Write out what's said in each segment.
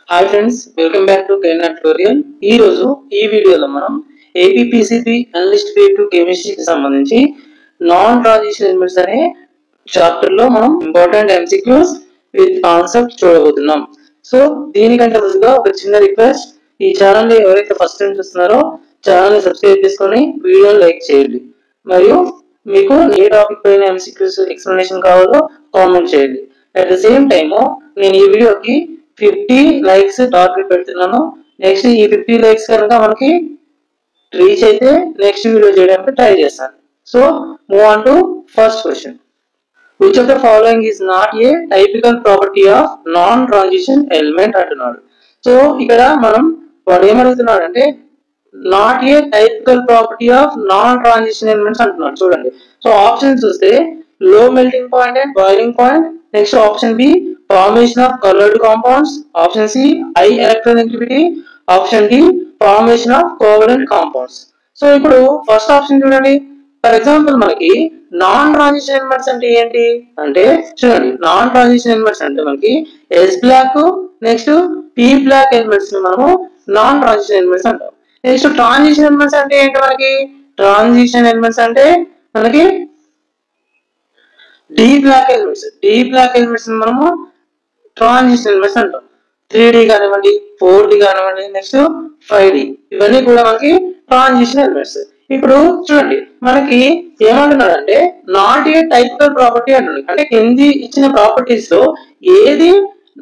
Hi friends, welcome back to Kena Tutorial. ఈ రోజు ఈ వీడియోలో మనం APPCP Analyst P2 Chemistry కి సంబంధించి నాన్ ట్రాన్సిషన్ ఎలిమెంట్స్ అనే చాప్టర్ లో మనం ఇంపార్టెంట్ MCQs విత్ కాన్సెప్ట్ చూడబోతున్నాం. సో దీనికంటే ముందుగా ఒక చిన్న రిక్వెస్ట్, ఈ ఛానల్ ని ఎవరైతే ఫస్ట్ టైం చూస్తున్నారో ఛానల్ ని సబ్స్క్రైబ్ చేసుకొని వీడియోని లైక్ చేయండి. మరియు మీకు ఏ టాపిక్ పైన MCQs ఎక్స్ప్లెనేషన్ కావాలో కామెంట్ చేయండి. అట్ ద సేమ్ టైమ్ నేను ఈ వీడియోకి 50 లైక్స్ టార్గెట్ పెడుతున్నాను. నెక్స్ట్ ఈ 50 లైక్స్ కనుక మనకి రీచ్ అయితే నెక్స్ట్ వీడియో చేయడానికి ట్రై చేస్తాను. So move on to first question. Which of the following is not a typical property of non transition element అంటున్నాడు. సో ఇక్కడ మనం వాడు ఏమడుగుతున్నాడు అంటే not a typical property of non transition elements అంటున్నాడు. చూడండి, సో ఆప్షన్ చూస్తే low melting point and boiling point. Next option B formation of coloured compounds. Option C high electronegativity. Option D formation of covalent compounds. So ఇప్పుడు first option చూడండి. For example మనకి non transition elements అంటే ఏంటి అంటే, చూడండి, non transition elements అంటే మనకి S block next P block elements మనము నాన్ ట్రాన్సిషన్ ఎలిమెంట్స్ అంటాం. నెక్స్ట్ ట్రాన్సిషన్ ఎలిమెంట్స్ అంటే ఏంటి, మనకి ట్రాన్సిషన్ ఎలిమెంట్స్ అంటే మనకి డి బ్లాక్ ఎలిమెంట్స్ మనము ట్రాన్సిషన్ ఎలిమెంట్స్ అంటాం. 3D కానివ్వండి, 4D కానివ్వండి, నెక్స్ట్ 5D, ఇవన్నీ కూడా మనకి ట్రాన్సిషన్ ఎలిమెంట్స్. ఇప్పుడు చూడండి, మనకి ఏమంటున్నాడు అంటే నాట్ ఏ టైపికల్ ప్రాపర్టీ అంటున్నాడు. అంటే కింది ఇచ్చిన ప్రాపర్టీస్ లో ఏది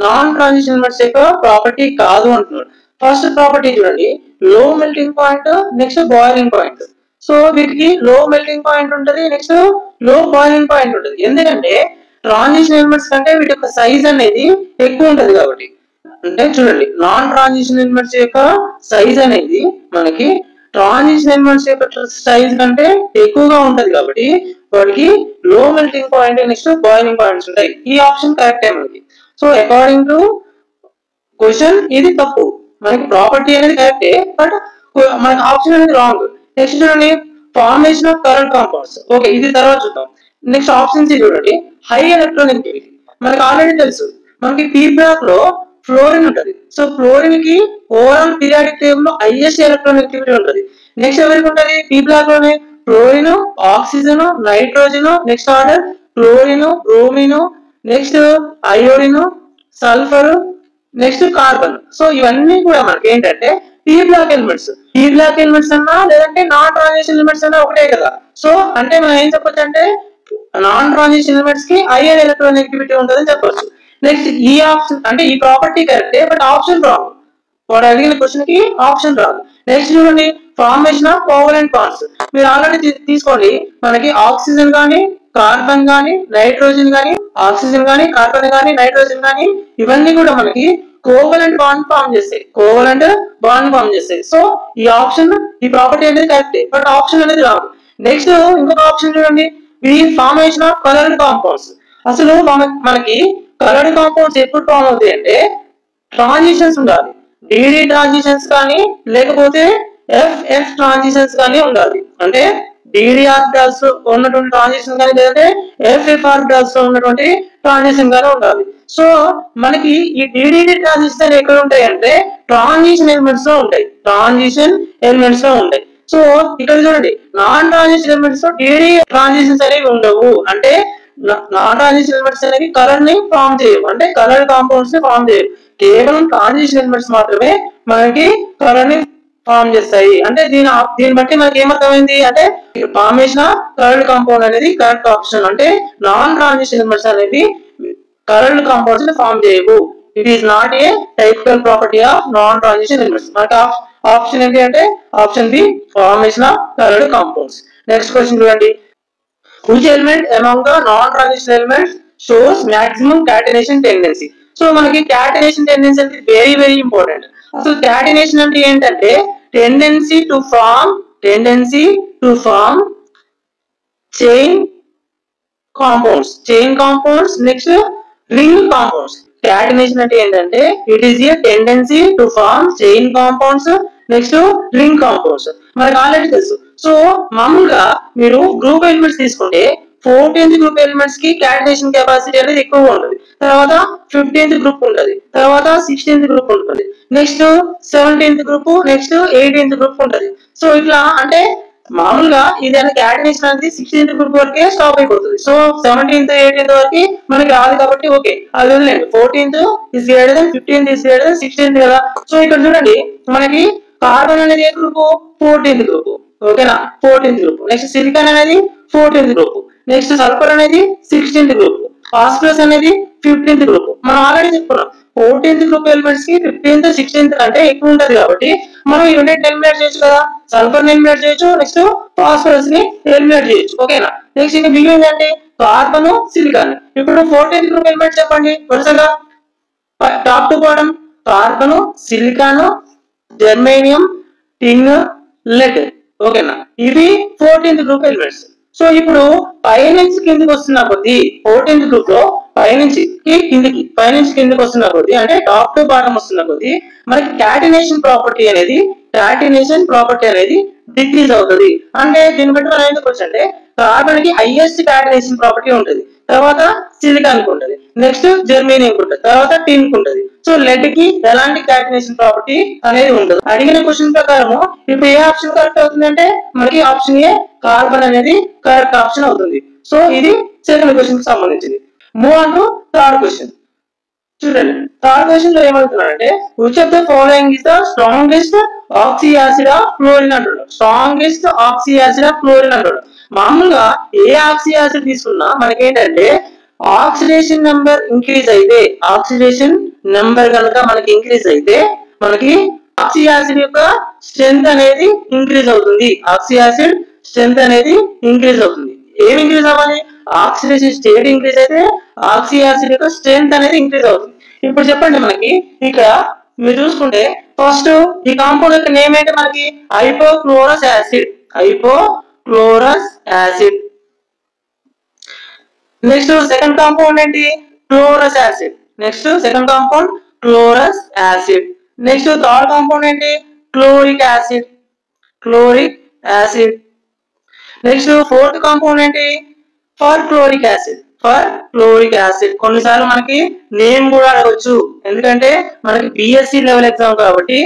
నాన్ ట్రాన్సిషన్ ఎలిమెంట్స్ యొక్క ప్రాపర్టీ కాదు అంటున్నాడు. ఫస్ట్ ప్రాపర్టీ చూడండి, లో melting point next boiling point. So వీటికి లో మెల్టింగ్ పాయింట్ ఉంటుంది, నెక్స్ట్ లో బాయిలింగ్ పాయింట్ ఉంటుంది. ఎందుకంటే ట్రాన్సిషన్ ఎలిమెంట్స్ కంటే వీటి యొక్క సైజ్ అనేది ఎక్కువ ఉంటది కాబట్టి. అంటే చూడండి, నాన్ ట్రాన్సిషన్ ఎలిమెంట్స్ యొక్క సైజ్ అనేది మనకి ట్రాన్సిషన్ ఎలిమెంట్స్ యొక్క సైజ్ కంటే ఎక్కువగా ఉంటది కాబట్టి వాటికి లో melting point next boiling points ఉంటాయి. ఈ ఆప్షన్ కరెక్టే మనకి. సో అకార్డింగ్ టు క్వశ్చన్ ఇది తప్పు. మనకి ప్రాపర్టీ అనేది కరెక్టే, బట్ మనకి ఆప్షన్ అనేది రాంగ్. నెక్స్ట్ చూడండి, formation of coloured compounds. Okay, ఇది తర్వాత చూద్దాం. నెక్స్ట్ ఆప్షన్ సి చూడండి, హై ఎలక్ట్రోనెగటివిటీ. మనకి ఆల్రెడీ తెలుసు, మనకి పీ బ్లాక్ లో ఫ్లోరిన్ ఉంటది. సో ఫ్లోరిన్ కి ఓవరాల్ పీరియాడిక్ టేబుల్ లో హైయెస్ట్ ఎలక్ట్రోనెగటివిటీ ఉంటది. నెక్స్ట్ ఎవరికి ఉంటది, పీ బ్లాక్ లోనే fluorine, oxygen, nitrogen, next order chlorine, bromine, next iodine, sulphur, next carbon. So ఇవన్నీ కూడా మనకి ఏంటంటే P block elements. P block elements అన్నా లేదంటే నాన్ ట్రాన్సిషన్ ఎలిమెంట్స్ అన్నా ఒకటే కదా. సో అంటే మనం ఏం చెప్పొచ్చు అంటే నాన్ ట్రాన్సిషన్ ఎలిమెంట్స్ కి హైయర్ ఎలక్ట్రోనెగటివిటీ ఉంటుందని చెప్పొచ్చు. నెక్స్ట్ ఈ ఆప్షన్ అంటే ఈ ప్రాపర్టీ కరెక్టే, బట్ ఆప్షన్ రాంగ్. వాడు అడిగిన క్వశ్చన్ కి ఆప్షన్ రాదు. నెక్స్ట్ చూడండి, ఫార్మేషన్ ఆఫ్ కోవలెంట్ బాండ్స్. మీరు ఆల్రెడీ తీసుకోండి, మనకి ఆక్సిజన్ కానీ కార్బన్ కానీ నైట్రోజన్ కానీ ఆక్సిజన్ కానీ కార్బన్ కానీ నైట్రోజన్ కానీ ఇవన్నీ కూడా మనకి కోవలెంట్ బాండ్ ఫామ్ చేస్తాయి. సో ఈ ఆప్షన్, ఈ ప్రాపర్టీ అనేది కరెక్ట్, బట్ ఆప్షన్ అనేది రాదు. నెక్స్ట్ ఇంకొక ఆప్షన్ చూడండి, ఇది ఫార్మేషన్ ఆఫ్ కలర్డ్ కాంపౌండ్స్. అసలు మనకి కలర్డ్ కాంపౌండ్స్ ఎప్పుడు ఫామ్ అవుతాయి అంటే ట్రాన్సిషన్స్ ఉండాలి. డిడి ట్రాన్సిషన్స్ కానీ లేకపోతే ఎఫ్ఎఫ్ ట్రాన్సిషన్స్ కానీ ఉండాలి. అంటే డిడి ఆర్బిటాల్స్ ఉన్నటువంటి ట్రాన్సిషన్ కానీ లేదంటే ఎఫ్ఎఫ్ ఆర్బిటాల్స్ ఉన్నటువంటి ట్రాన్సిషన్ కానీ ఉండాలి. సో మనకి ఈ డిడి ట్రాన్సిషన్ ఎక్కడ ఉంటాయి అంటే ట్రాన్సిషన్ ఎలిమెంట్స్ లో ఉంటాయి. సో ఇక్కడ చూడండి, నాన్ ట్రాన్సిషన్ ఎలిమెంట్స్ లో డిడి ట్రాన్సిషన్స్ అనేవి ఉండవు. అంటే నాన్ ట్రాన్సిషన్ ఎలిమెంట్స్ అనేవి కలర్ ని ఫామ్ చేయవు, అంటే కలర్ కాంపౌండ్స్ ని ఫామ్ చేయవు. కేవలం ట్రాన్సిషన్ ఎలిమెంట్స్ మాత్రమే మనకి కలర్ ని ఫామ్ చేస్తాయి. అంటే దీన్ని బట్టి మనకి ఏమర్థమైంది అంటే ఫార్మేషన్ ఆఫ్ కలర్డ్ కాంపౌండ్ అనేది కరెక్ట్ ఆప్షన్. అంటే నాన్ ట్రాన్సిషన్ ఎలిమెంట్స్ అనేవి కలర్డ్ కాంపౌండ్స్ ని ఫామ్ చేయవు. It is not a typical property of non transition elements. మనకి ఆప్షన్ ఏంటి అంటే option B, formation of coloured compounds. Next question చూడండి, which element among the non-transition elements shows maximum catenation tendency? So మనకి catenation tendency అంటే very important. అసలు catenation అంటే ఏంటంటే tendency to form chain compounds next ring compounds. catenation అంటే ఏంటంటే it is a tendency to form chain compounds next ring compounds. మనకి already తెలుసు. So మామూలుగా మీరు గ్రూప్ ఎలిమెంట్స్ తీసుకుంటే 14th గ్రూప్ ఎలిమెంట్స్ కి క్యాటనేషన్ కెపాసిటీ అనేది ఎక్కువగా ఉంటుంది. తర్వాత 15th గ్రూప్ ఉంటుంది, తర్వాత 16th గ్రూప్ ఉంటుంది, next 17th group, next 18th group ఉంటుంది. సో ఇట్లా అంటే మామూలుగా ఇది క్యాటనేషన్ అనేది 16th గ్రూప్ వరకే స్టాప్ అయిపోతుంది. సో 17th 18th వరకు మనకి రాదు కాబట్టి ఓకే అది వదిలేండి. 14th is greater than 15th is greater than 16th కదా. సో ఇక్కడ చూడండి మనకి కార్బన్ అనేది ఏ గ్రూప్? 14th group. ఓకేనా, 14th గ్రూప్. నెక్స్ట్ సిలికాన్ అనేది 14th గ్రూప్, నెక్స్ట్ సల్ఫర్ అనేది 16th గ్రూప్, ఫాస్ఫరస్ అనేది 15th గ్రూప్. మనం ఆల్రెడీ చెప్పుకున్నాం 14th గ్రూప్ ఎలిమెంట్స్ కి 15th 16th అంటే ఎక్కువ ఉంటది కాబట్టి మనం ఈ రెండింటిని ఎలిమినేట్ చేయొచ్చు కదా. సల్ఫర్ ని ఎలిమినేట్ చేయొచ్చు, నెక్స్ట్ ఫాస్ఫరస్ ని ఎలిమినేట్ చేయొచ్చు. ఓకేనా, నెక్స్ట్ ఇంకా మిగిలింది అంటే కార్బన్, సిలికాన్. ఇప్పుడు 14th గ్రూప్ ఎలిమెంట్ చెప్పండి వరుసగా top to bottom. Carbon, silicon, germanium, tin, lead. ఓకేనా, ఇవి 14th గ్రూప్ ఎలిమెంట్స్. సో ఇప్పుడు పైనుంచి కిందికి వస్తున్న కొద్దీ 14th గ్రూప్ లో పైనుంచి కిందికి వస్తున్న కొద్దీ అంటే టాప్ టు బాటం వస్తున్న కొద్దీ మనకి క్యాటినేషన్ ప్రాపర్టీ అనేది డిక్రీజ్ అవుతుంది. అంటే దీన్ని బట్టి మనం ఎందుకు వచ్చంటే కార్బన్ కి హైయెస్ట్ క్యాటినేషన్ ప్రాపర్టీ ఉంటుంది, తర్వాత సిలికాన్ కు ఉంటుంది, నెక్స్ట్ జర్మేనియం కు ఉంటుంది, తర్వాత టిన్ కు ఉంటుంది. సో లెడ్ కి ఎలాంటి క్యాటినేషన్ ప్రాపర్టీ అనేది ఉండదు. అడిగిన క్వశ్చన్ ప్రకారం ఇప్పుడు ఏ ఆప్షన్ కరెక్ట్ అవుతుంది అంటే మనకి ఆప్షన్ ఏ కార్బన్ అనేది కరెక్ట్ ఆప్షన్ అవుతుంది. సో ఇది సెకండ్ క్వశ్చన్ కి సంబంధించింది. Move on to third question. చూడండి థర్డ్ క్వశ్చన్ లో ఏమవుతున్నారంటే which of the following is the strongest oxy acid of fluorine అంటాడు. Strongest oxy acid of fluorine అంటాడు. మామూలుగా ఏ ఆక్సీ యాసిడ్ తీసుకున్నా మనకేంటంటే ఆక్సిడేషన్ నెంబర్ ఇంక్రీజ్ అయితే, ఆక్సిడేషన్ నెంబర్ కనుక మనకి ఇంక్రీజ్ అయితే మనకి ఆక్సీ యాసిడ్ యొక్క స్ట్రెంత్ అనేది ఇంక్రీజ్ అవుతుంది. ఆక్సీ యాసిడ్ స్ట్రెంత్ అనేది ఇంక్రీజ్ అవుతుంది. ఏమి ఇంక్రీజ్ అవ్వాలి? ఆక్సిడేషన్ స్టేట్ ఇంక్రీజ్ అయితే ఆక్సీ యాసిడ్ యొక్క స్ట్రెంత్ అనేది ఇంక్రీజ్ అవుతుంది. ఇప్పుడు చెప్పండి మనకి ఇక్కడ మీరు చూసుకుంటే ఫస్ట్ ఈ కాంపౌండ్ యొక్క నేమ్ ఏంటి మనకి? Hypochlorous acid. Next second compound ఏంటి? Chlorous acid. Next third compound ఏంటి? Chloric acid. Next fourth compound ఏంటి? Perchloric acid. కొన్నిసార్లు మనకి నేమ్ కూడా అడగవచ్చు, ఎందుకంటే మనకి బిఎస్సి లెవెల్ ఎగ్జామ్ కాబట్టి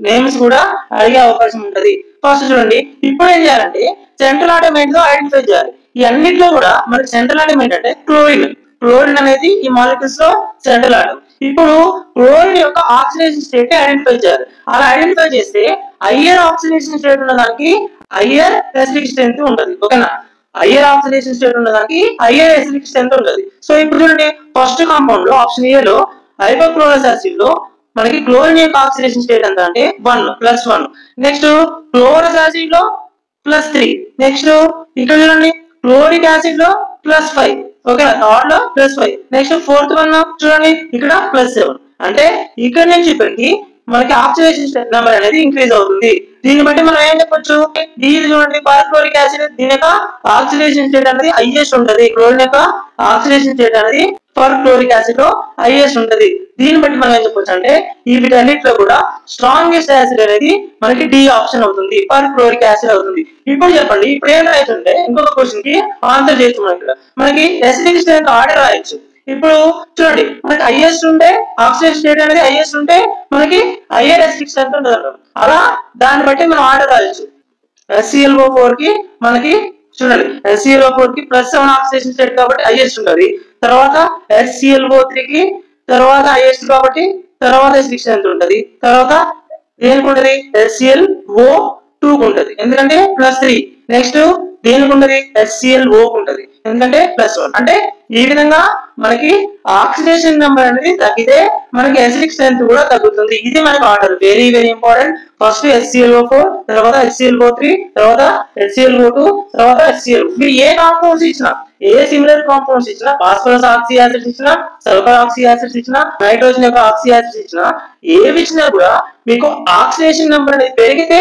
నేమ్స్ కూడా అడిగే అవకాశం ఉంటది. ఫస్ట్ చూడండి ఇప్పుడు ఏం చేయాలంటే సెంట్రల్ ఆటం ఏంటో ఐడెంటిఫై చేయాలి. ఈ అన్నిట్లో కూడా మనకి సెంట్రల్ ఆటం ఏంటంటే క్లోరిన్ అనేది ఈ మాలిక్యూల్స్ లో సెంట్రల్ ఆటం. ఇప్పుడు క్లోరిన్ యొక్క ఆక్సిడేషన్ స్టేట్ ఐడెంటిఫై చేయాలి. అలా ఐడెంటిఫై చేస్తే హయ్యర్ ఆక్సిడేషన్ స్టేట్ ఉన్న దానికి హయ్యర్ ఎసిడిక్ స్ట్రెంత్ ఉంటుంది. ఓకేనా, హయ్యర్ ఆక్సిడేషన్ స్టేట్ ఉన్న దానికి హయ్యర్ ఎసిడిక్ స్ట్రెంత్ ఉంటుంది. సో ఇప్పుడు చూడండి ఫస్ట్ కాంపౌండ్ లో ఆప్షన్ ఏ లో హైపోక్లోరస్ యాసిడ్ లో మనకి క్లోరిన్ యొక్క ఆక్సిడేషన్ స్టేట్ ఎంత అంటే 1+1. నెక్స్ట్ క్లోరస్ యాసిడ్ లో +3. నెక్స్ట్ ఇక్కడ చూడండి క్లోరిక్ యాసిడ్ లో +5. ఓకేనా, థర్డ్ లో +5. నెక్స్ట్ ఫోర్త్ వన్ చూడండి ఇక్కడ +7. అంటే ఇక్కడ నుంచి ఇప్పటికి మనకి ఆక్సిడేషన్ నెంబర్ అనేది ఇంక్రీజ్ అవుతుంది. దీన్ని బట్టి మనం ఏం చెప్పొచ్చు? ఇది చూడండి పర్క్లోరిక్ యాసిడ్, దీని యొక్క ఆక్సిడేషన్ స్టేట్ అనేది హైయెస్ట్ ఉంటది. క్లోరిన్ యొక్క ఆక్సిడేషన్ స్టేట్ అనేది పర్క్లోరిక్ యాసిడ్ లో హైయెస్ట్ ఉంటది. దీన్ని బట్టి మనం ఏం చెప్పొచ్చు అంటే ఈ వీటన్నిటిలో కూడా స్ట్రాంగెస్ట్ యాసిడ్ అనేది మనకి డి ఆప్షన్ అవుతుంది, పర్క్లోరిక్ యాసిడ్ అవుతుంది. ఇప్పుడు చెప్పండి ఇప్పుడు ఏం రాయొచ్చు ఇంకొక క్వశ్చన్ కి ఆన్సర్ చేయొచ్చు. మనకి ఎసిడిక్ స్ట్రెంత్ ఆర్డర్ రాయొచ్చు. ఇప్పుడు చూడండి మనకి హైయెస్ట్ ఉంటే ఆక్సిడేషన్ స్టేట్ అనేది హైయెస్ట్ ఉంటే మనకి హైయర్ ఎసిడిక్ స్ట్రెంత్ ఉంటుంది. అలా దాన్ని బట్టి మనం ఆర్డర్ రాయొచ్చు. HClO4 కి మనకి చూడండి HClO4 కి +7 ఆక్సిడేషన్ స్టేట్ కాబట్టి హైయెస్ట్ ఉంటుంది. తర్వాత HClO3 కి తర్వాత హైయెస్ట్ కాబట్టి తర్వాత ఎసిడిక్ స్ట్రెంత్ ఉంటుంది. తర్వాత దేనికి ఉంటుంది? HClO2 కు ఉంటుంది, ఎందుకంటే +3. నెక్స్ట్ దేనికి ఉంటుంది? HClO కు ఉంటుంది, ఎందుకంటే +1. అంటే ఈ విధంగా మనకి ఆక్సిడేషన్ నెంబర్ అనేది తగ్గితే మనకి ఎసిడిక్ స్ట్రెంత్ కూడా తగ్గుతుంది. ఇది మనకి order very important. First HClO4, తర్వాత HClO3, తర్వాత HClO2, తర్వాత HCl. మీరు ఏ కాంపౌండ్స్ ఇచ్చినా, ఏ సిమిలర్ కాంపౌండ్స్ ఇచ్చినా, ఫాస్ఫరస్ ఆక్సీ యాసిడ్స్ ఇచ్చినా, సల్ఫర్ ఆక్సీ యాసిడ్స్ ఇచ్చినా, నైట్రోజన్ యొక్క ఆక్సీ యాసిడ్స్ ఇచ్చినా, ఏవి ఇచ్చినా కూడా మీకు ఆక్సిడేషన్ నెంబర్ అనేది పెరిగితే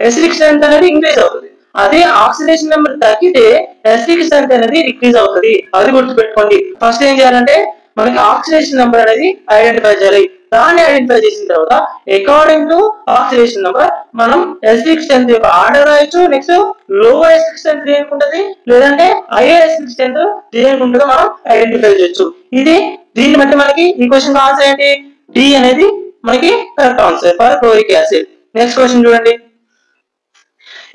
ఎసిడిక్ స్ట్రెంత్ అనేది ఇంక్రీజ్ అవుతుంది. అదే ఆక్సిడేషన్ నెంబర్ తగ్గితే ఎసిడిక్ స్ట్రెంత్ అనేది డిక్రీజ్ అవుతుంది. అది గుర్తుపెట్టుకోండి. ఫస్ట్ ఏం చేయాలంటే మనకి ఆక్సిడేషన్ నెంబర్ అనేది ఐడెంటిఫై చేయాలి. దాన్ని ఐడెంటిఫై చేసిన తర్వాత అకార్డింగ్ టు ఆక్సిడేషన్ నెంబర్ మనం ఎసిడిక్ స్ట్రెంత్ యొక్క ఆర్డర్ రాయొచ్చు. నెక్స్ట్ లోవర్ ఎసిడిక్ స్ట్రెంత్ దేనికి ఉంటుంది, లేదంటే హైయర్ ఎసిడిక్ స్ట్రెంత్ దేనికి ఉంటుందో మనం ఐడెంటిఫై చేయొచ్చు. దీన్ని బట్టి మనకి ఈ క్వశ్చన్ ఆన్సర్ ఏంటి, డి అనేది మనకి correct answer for chloric acid. Next question చూడండి.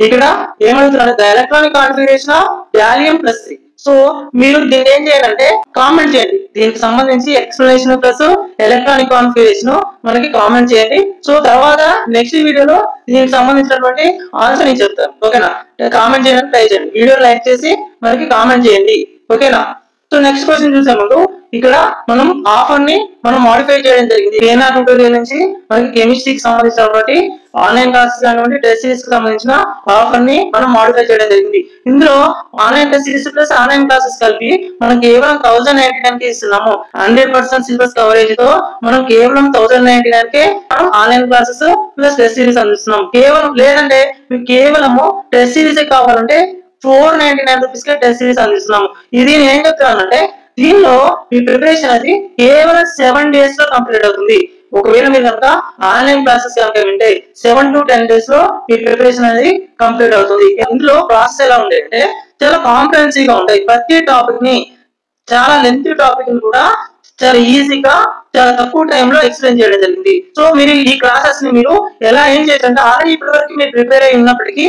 ఇక్కడ ఏమవుతుంది, the electronic configuration of Ga+3. So మీరు దీన్ని ఏం చేయాలంటే కామెంట్ చేయండి. దీనికి సంబంధించి ఎక్స్ప్లెనేషన్ ప్లస్ ఎలక్ట్రానిక్ కాన్ఫిగరేషన్ మనకి కామెంట్ చేయండి. సో తర్వాత నెక్స్ట్ వీడియోలో దీనికి సంబంధించినటువంటి ఆన్సర్ నేను చెప్తాను. ఓకేనా, కామెంట్ చేయడానికి ట్రై చేయండి. వీడియో లైక్ చేసి మనకి కామెంట్ చేయండి. ఓకేనా. సో నెక్స్ట్ క్వశ్చన్ చూసే ముందు ఇక్కడ మనం ఆఫర్ ని మనం మాడిఫై చేయడం జరిగింది. కేనా ట్యూటోరియల్ నుంచి మనకి కెమిస్ట్రీకి సంబంధించినటువంటి ఆన్లైన్ క్లాసెస్ కానివ్వండి, టెస్ట్ సిరీస్ కి సంబంధించిన ఆఫర్ ని మనం మాడిఫై చేయడం జరిగింది. ఇందులో online test series plus online classes కలిపి మనం కేవలం 1099 కి ఇస్తున్నాము. 100% సిలబస్ కవరేజ్ తో మనం కేవలం 1099 కే మనం online classes plus test series అందిస్తున్నాం. కేవలం లేదంటే మీకు కేవలము టెస్ట్ సిరీస్ కావాలంటే 499 రూపీస్ కే టెస్ట్ సిరీస్ అందిస్తున్నాము. ఇది నేను ఏం చెప్తానంటే దీనిలో మీ ప్రిపరేషన్ అది కేవలం 7 days లో కంప్లీట్ అవుతుంది. ఒకవేళ మీరు కనుక ఆన్లైన్ క్లాసెస్ కనుక వింటే 7 to 10 days లో మీ ప్రిపరేషన్ అనేది కంప్లీట్ అవుతుంది. ఇందులో ప్రాసెస్ ఎలా ఉంటాయి అంటే చాలా కాంప్రహెన్సివ్ గా ఉంటాయి. ప్రతి టాపిక్ ని, చాలా లెంతీ టాపిక్ ని కూడా చాలా ఈజీగా చాలా తక్కువ టైంలో ఎక్స్ప్లెయిన్ చేయడం జరిగింది. సో మీరు ఈ క్లాసెస్ ని మీరు ఎలా ఏం చేయొచ్చంటే ఆల్రెడీ ఇప్పటి వరకు మీరు ప్రిపేర్ అయి ఉన్నప్పటికీ